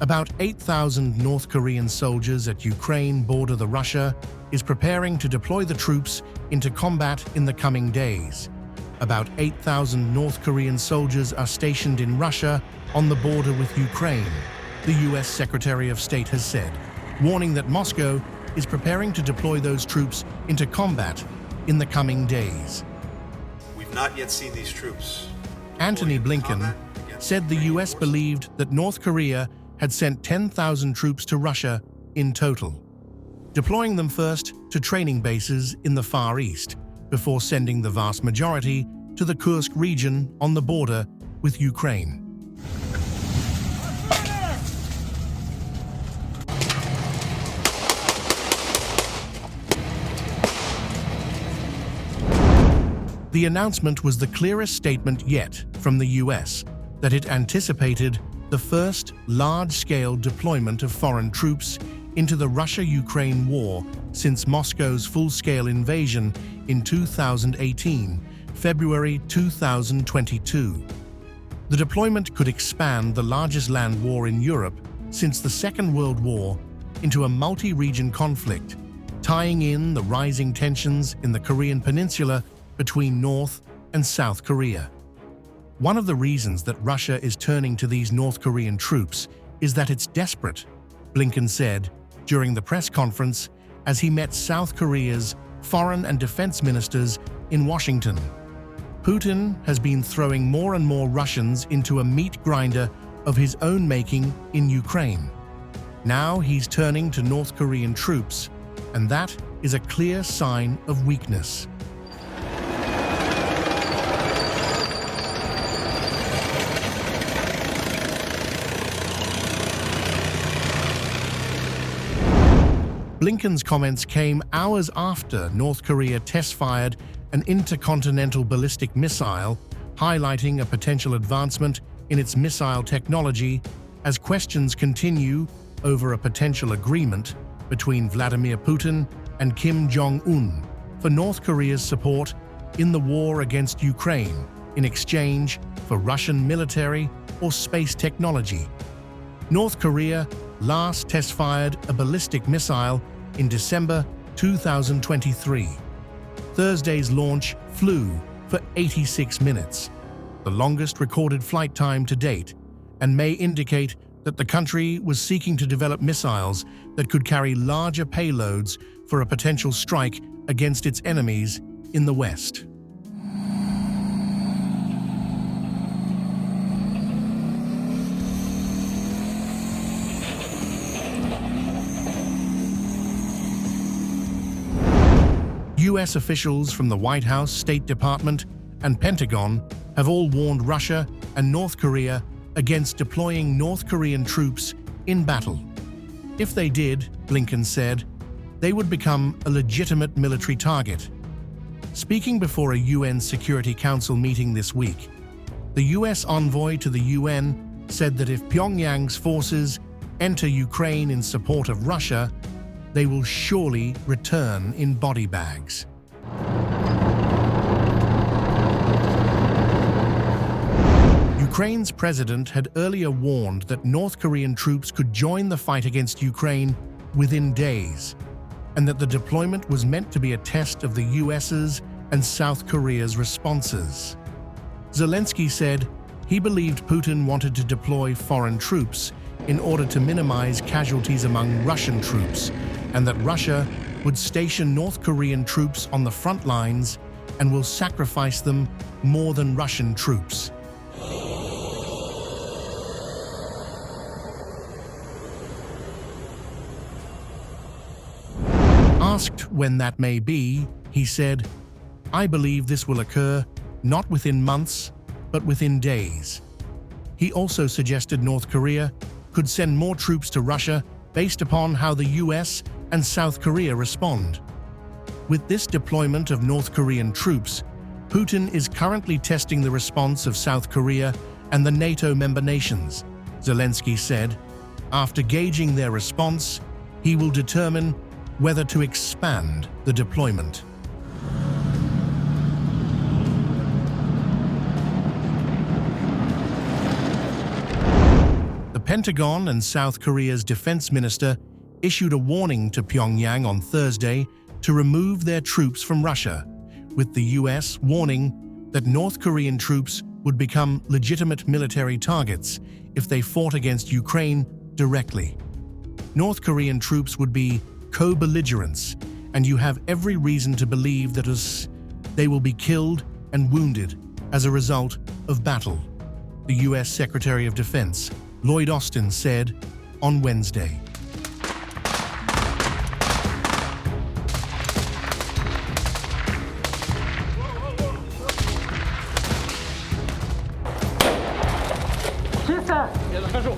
About 8,000 North Korean soldiers at Ukraine border the Russia is preparing to deploy the troops into combat in the coming days. About 8,000 North Korean soldiers are stationed in Russia on the border with Ukraine, the US Secretary of State has said, warning that Moscow is preparing to deploy those troops into combat in the coming days. We've not yet seen these troops. Antony Blinken said the US believed that North Korea had sent 10,000 troops to Russia in total, deploying them first to training bases in the Far East, before sending the vast majority to the Kursk region on the border with Ukraine. The announcement was the clearest statement yet from the US that it anticipated the first large-scale deployment of foreign troops into the Russia-Ukraine war since Moscow's full-scale invasion in 2018, February 2022. The deployment could expand the largest land war in Europe since the Second World War into a multi-region conflict, tying in the rising tensions in the Korean Peninsula between North and South Korea. One of the reasons that Russia is turning to these North Korean troops is that it's desperate, Blinken said during the press conference as he met South Korea's foreign and defense ministers in Washington. Putin has been throwing more and more Russians into a meat grinder of his own making in Ukraine. Now he's turning to North Korean troops, and that is a clear sign of weakness. Blinken's comments came hours after North Korea test-fired an intercontinental ballistic missile, highlighting a potential advancement in its missile technology as questions continue over a potential agreement between Vladimir Putin and Kim Jong-un for North Korea's support in the war against Ukraine in exchange for Russian military or space technology. North Korea last test-fired a ballistic missile in December 2023. Thursday's launch flew for 86 minutes, the longest recorded flight time to date, and may indicate that the country was seeking to develop missiles that could carry larger payloads for a potential strike against its enemies in the West. US officials from the White House, State Department, and Pentagon have all warned Russia and North Korea against deploying North Korean troops in battle. If they did, Blinken said, they would become a legitimate military target. Speaking before a UN Security Council meeting this week, the US envoy to the UN said that if Pyongyang's forces enter Ukraine in support of Russia, they will surely return in body bags. Ukraine's president had earlier warned that North Korean troops could join the fight against Ukraine within days, and that the deployment was meant to be a test of the US's and South Korea's responses. Zelensky said he believed Putin wanted to deploy foreign troops in order to minimize casualties among Russian troops, and that Russia would station North Korean troops on the front lines and will sacrifice them more than Russian troops. Asked when that may be, he said, "I believe this will occur not within months, but within days." He also suggested North Korea could send more troops to Russia based upon how the US and South Korea respond. With this deployment of North Korean troops, Putin is currently testing the response of South Korea and the NATO member nations, Zelensky said. After gauging their response, he will determine whether to expand the deployment. The Pentagon and South Korea's defense minister issued a warning to Pyongyang on Thursday to remove their troops from Russia, with the US warning that North Korean troops would become legitimate military targets if they fought against Ukraine directly. North Korean troops would be co-belligerents, and you have every reason to believe that they will be killed and wounded as a result of battle, the US Secretary of Defense, Lloyd Austin, said on Wednesday. Я захожу.